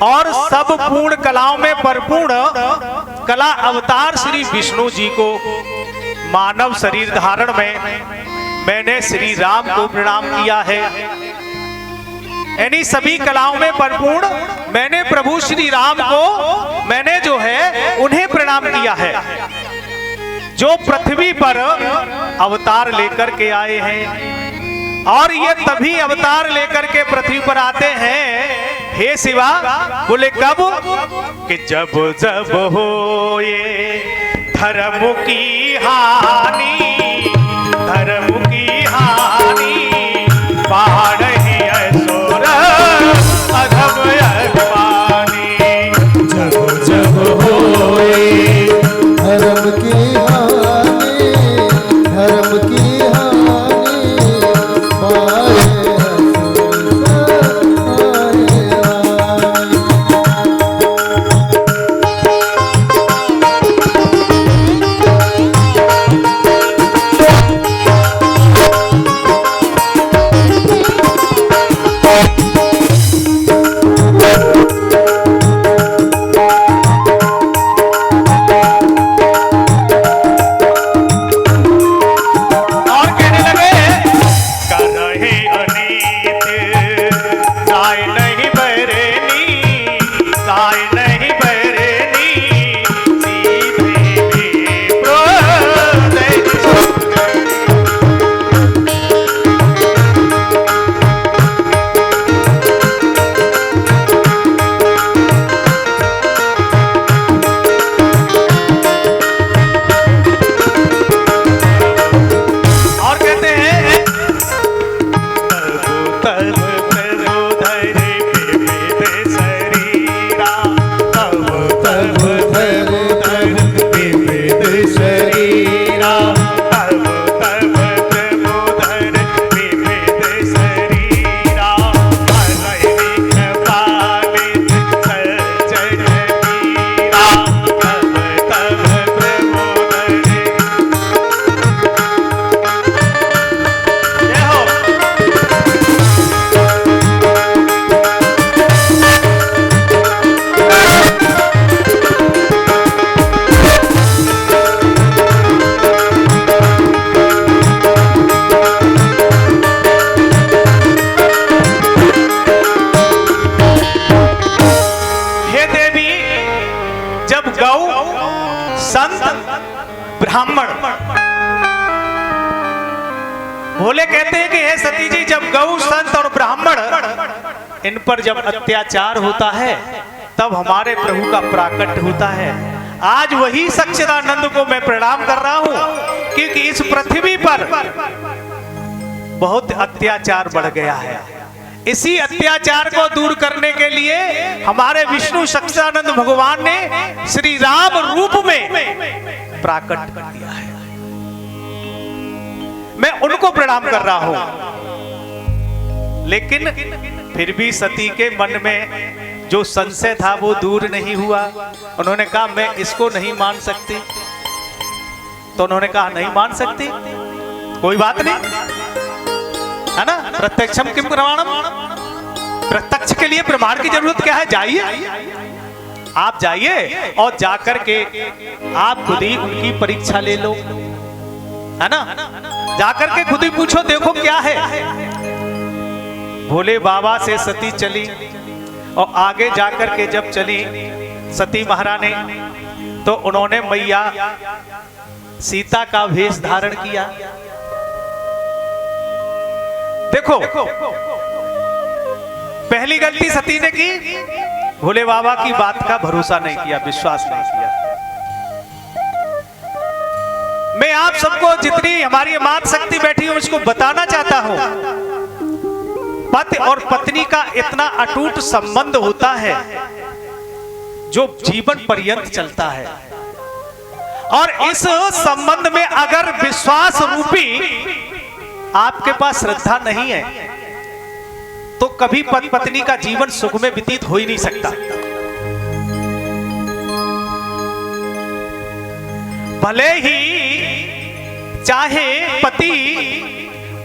और सब पूर्ण कलाओं में परिपूर्ण कला अवतार श्री विष्णु जी को मानव शरीर धारण में मैंने श्री राम को प्रणाम किया है। यानी सभी कलाओं में परिपूर्ण मैंने प्रभु श्री राम को मैंने जो है उन्हें प्रणाम किया है, जो पृथ्वी पर अवतार लेकर के आए हैं। और ये तभी अवतार लेकर के पृथ्वी पर आते हैं हे शिवा, बोले कब कि जब जब हो ये धर्म की हानि, धर्म की हानि बाढ़ ही असुर अधम अभिमानी। जब जब होए धर्म की हानि, धर्म की हानि बाढ़ भोले कहते हैं कि हे सती जी, जब गौ संत और ब्राह्मण इन पर जब अत्याचार होता है तब हमारे प्रभु का प्राकट्य होता है। आज वही सच्चिदानंद को मैं प्रणाम कर रहा हूं क्योंकि इस पृथ्वी पर बहुत अत्याचार बढ़ गया है। इसी अत्याचार को दूर करने के लिए हमारे विष्णु सच्चिदानंद भगवान ने श्री राम रूप में प्राकट कर दिया है। मैं उनको प्रणाम कर रहा हूं, लेकिन फिर भी सती के मन में जो संशय था वो दूर नहीं हुआ। उन्होंने कहा मैं इसको नहीं मान सकती, तो उन्होंने कहा नहीं मान सकती, कोई बात नहीं, है ना। प्रत्यक्षम किम प्रमाणम, प्रत्यक्ष के लिए प्रमाण की जरूरत क्या है। जाइए, आप जाइए और जाकर के आप खुद ही उनकी परीक्षा ले लो, है ना। जाकर के खुद ही पूछो, देखो क्या है। भोले बाबा से सती चली और आगे जाकर के जब चली सती महारानी, तो उन्होंने मैया सीता का भेष धारण किया। देखो, पहली गलती सती ने की, भोले बाबा की बात का भरोसा नहीं किया, विश्वास नहीं किया। मैं आप सबको जितनी हमारी मात शक्ति बैठी हूं उसको बताना चाहता हूं, पति और पत्नी का इतना अटूट संबंध होता है जो जीवन पर्यंत चलता है। और इस संबंध में अगर विश्वास रूपी आपके पास श्रद्धा नहीं है तो कभी पति पत्नी का जीवन सुख में व्यतीत हो ही नहीं सकता। भले ही चाहे पति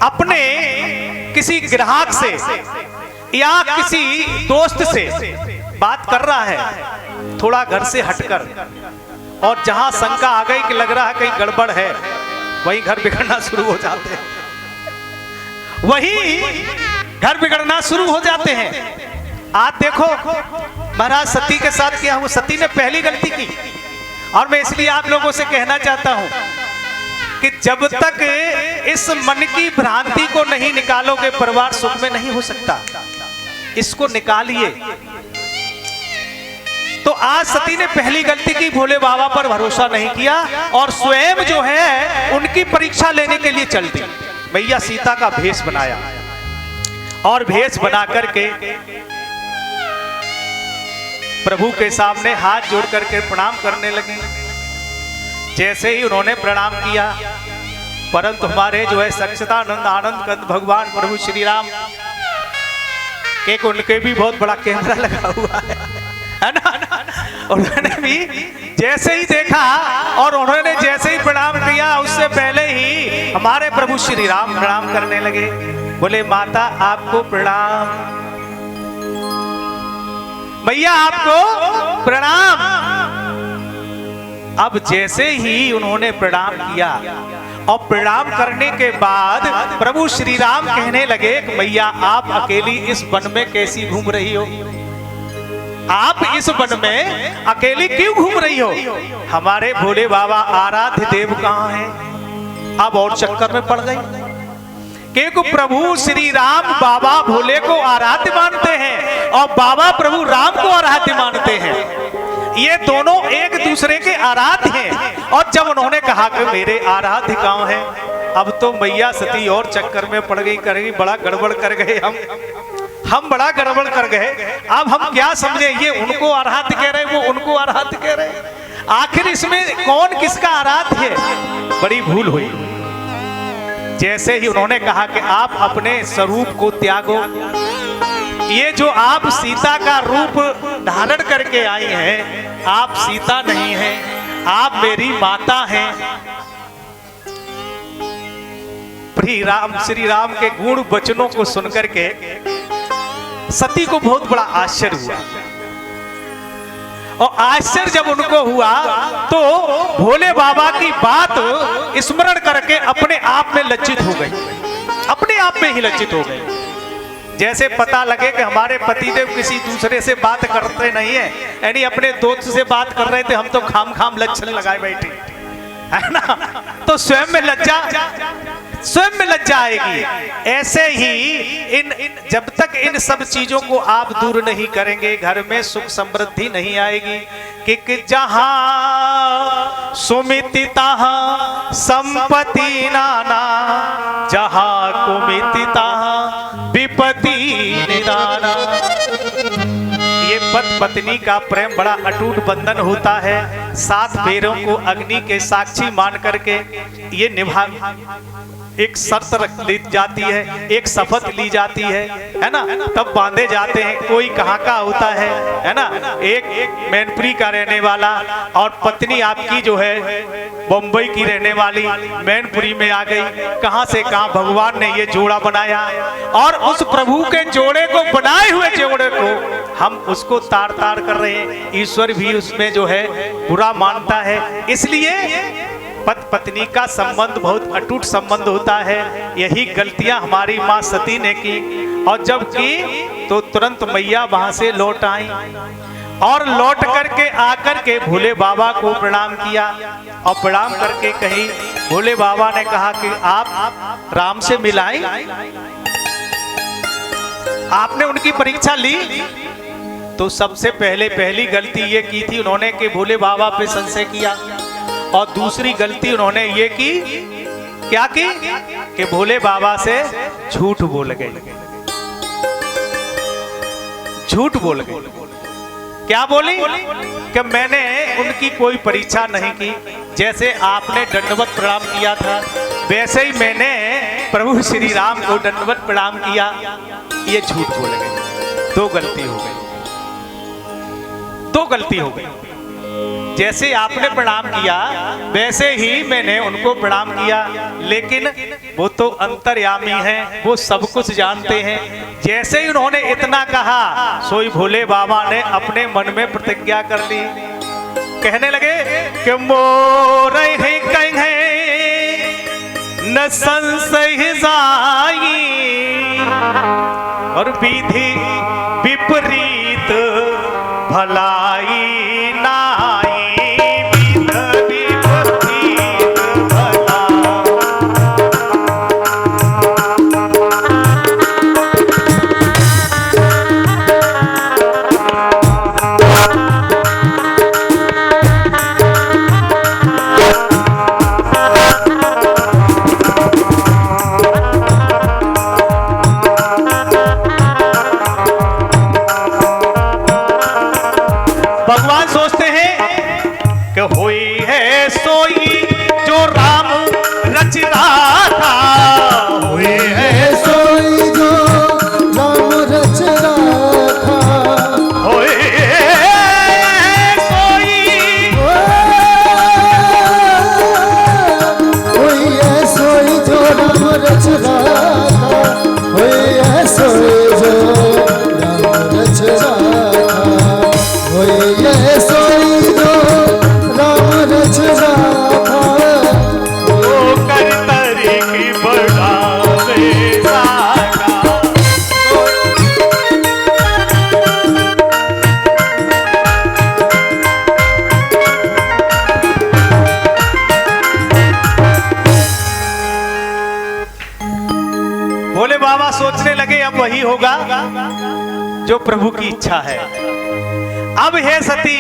अपने किसी ग्राहक से या किसी दोस्त से बात कर रहा है थोड़ा घर से हटकर, और जहां शंका आ गई कि लग रहा है कहीं गड़बड़ है, वहीं घर बिगड़ना शुरू हो जाते हैं, वही घर बिगड़ना शुरू हो जाते हैं। आज देखो महाराज सती के साथ क्या हुआ, सती ने पहली गलती की। और मैं इसलिए आप लोगों से कहना चाहता हूं कि जब तक इस मन की भ्रांति को नहीं निकालोगे परिवार सुख में नहीं हो सकता। इसको निकालिए। तो आज सती ने पहली गलती की, भोले बाबा पर भरोसा नहीं किया और स्वयं जो है उनकी परीक्षा लेने के लिए चल दी। मैया सीता का भेष बनाया और भेष बना करके प्रभु के सामने हाथ जोड़ करके प्रणाम करने लगे। जैसे ही उन्होंने प्रणाम किया, परंतु हमारे जो है सच्चिदानंद आनंद कंद भगवान प्रभु श्री राम के उनके भी बहुत बड़ा कैमरा लगा हुआ है ना, उन्होंने भी जैसे ही देखा और उन्होंने जैसे ही प्रणाम किया, उससे पहले ही हमारे प्रभु श्री राम प्रणाम करने लगे। बोले माता आपको प्रणाम, मैया आपको प्रणाम। अब जैसे ही उन्होंने प्रणाम किया और प्रणाम करने के बाद प्रभु श्री राम कहने लगे कि मैया आप अकेली इस वन में कैसी घूम रही हो, आप इस वन में अकेली क्यों घूम रही हो? हमारे भोले बाबा आराध्य देव कहाँ हैं? अब और चक्कर में पड़ गई, क्योंकि प्रभु श्री राम बाबा भोले को आराध्य मानते हैं और बाबा प्रभु राम को आराध्य मानते हैं। ये दोनों एक दूसरे के आराध्य हैं। और जब उन्होंने कहा कि मेरे आराध्य कहाँ हैं, अब तो मैया सती और चक्कर में पड़ गई, करेगी बड़ा गड़बड़ कर गए हम बड़ा गड़बड़ कर गए। अब हम क्या समझे, ये उनको आराध्य कह रहे, वो उनको आराध्य कह रहे, आखिर इसमें कौन किसका आराध्य है? बड़ी भूल हुई। जैसे ही उन्होंने कहा कि आप अपने स्वरूप को त्यागो, ये जो आप सीता का रूप धारण करके आई हैं, आप सीता नहीं हैं, आप मेरी माता हैं। श्री राम के गुण वचनों को सुनकर के सती को बहुत बड़ा आश्चर्य हुआ। और आश्चर्य जब उनको हुआ तो भोले बाबा की बात स्मरण करके अपने आप में लज्जित हो गई, अपने आप में ही लज्जित हो गई। जैसे पता लगे कि हमारे पतिदेव किसी दूसरे से बात करते नहीं है, यानी अपने दोस्त से बात कर रहे थे, हम तो खाम खाम लज्जन लगाए बैठे, है ना, तो स्वयं में लज्जा आएगी। ऐसे ही जब तक इन सब चीजों को आप दूर नहीं करेंगे, घर में सुख समृद्धि नहीं आएगी। कि जहां सुमिति तहां संपत्ति नाना, जहां कुमिति तहां विपत्ति निदाना। ये पति पत्नी का प्रेम बड़ा अटूट बंधन होता है। 7 फेरों को अग्नि के साक्षी मान करके ये निभा, एक शर्त रख ली जाती है, एक शपथ ली जाती है ना, तब बांधे जाते हैं। कोई कहाँ का होता है ना, एक मैनपुरी का रहने वाला और पत्नी आपकी जो है बम्बई की रहने वाली मैनपुरी में आ गई। कहाँ से कहाँ भगवान ने ये जोड़ा बनाया और उस प्रभु के जोड़े को, बनाए हुए जोड़े को हम उसको तार तार कर रहे हैं। ईश्वर भी उसमें जो है बुरा मानता है। इसलिए पति पत्नी का संबंध बहुत अटूट संबंध होता है। यही गलतियां हमारी माँ सती ने की, और जब की तो तुरंत मैया वहां से लौट आई और लौट करके आकर के भोले बाबा को प्रणाम किया। और प्रणाम करके कही, भोले बाबा ने कहा कि आप राम से मिलाई, आपने उनकी परीक्षा ली। तो सबसे पहली गलती ये की थी उन्होंने कि भोले बाबा पे संशय किया, और दूसरी गलती उन्होंने ये की, क्या की कि भोले बाबा से झूठ बोल गए। झूठ बोल गए। क्या बोली कि मैंने उनकी कोई परीक्षा नहीं की, जैसे आपने दंडवत प्रणाम किया था वैसे ही मैंने प्रभु श्री राम को दंडवत प्रणाम किया। ये झूठ बोल गए। 2 गलती हो गई, 2 गलती हो गई। जैसे आपने प्रणाम किया वैसे ही मैंने उनको प्रणाम किया, लेकिन वो तो अंतर्यामी हैं, वो सब कुछ जानते हैं। जैसे ही उन्होंने इतना कहा सोई भोले बाबा ने अपने मन में प्रतिज्ञा कर ली। कहने लगे कि मोर है कहीं न संशय जाई और विधि विपरीत भलाई नाई, विधि विपरीत भलाई। भगवान सोचते हैं कि हुई है सोई जो राम रच रहा था, हुई है सोई जो राम रच रहा था, हुई है सोई, हुई है सोई जो राम रच रहा था, हुई है सोई जो राम रच रहा था, हुई है सोई जो राम रच रहा था। वो कर तरीकी बढ़ावे सागा। भोले बाबा सोचने लगे अब वही होगा जो प्रभु की इच्छा है। अब हे सती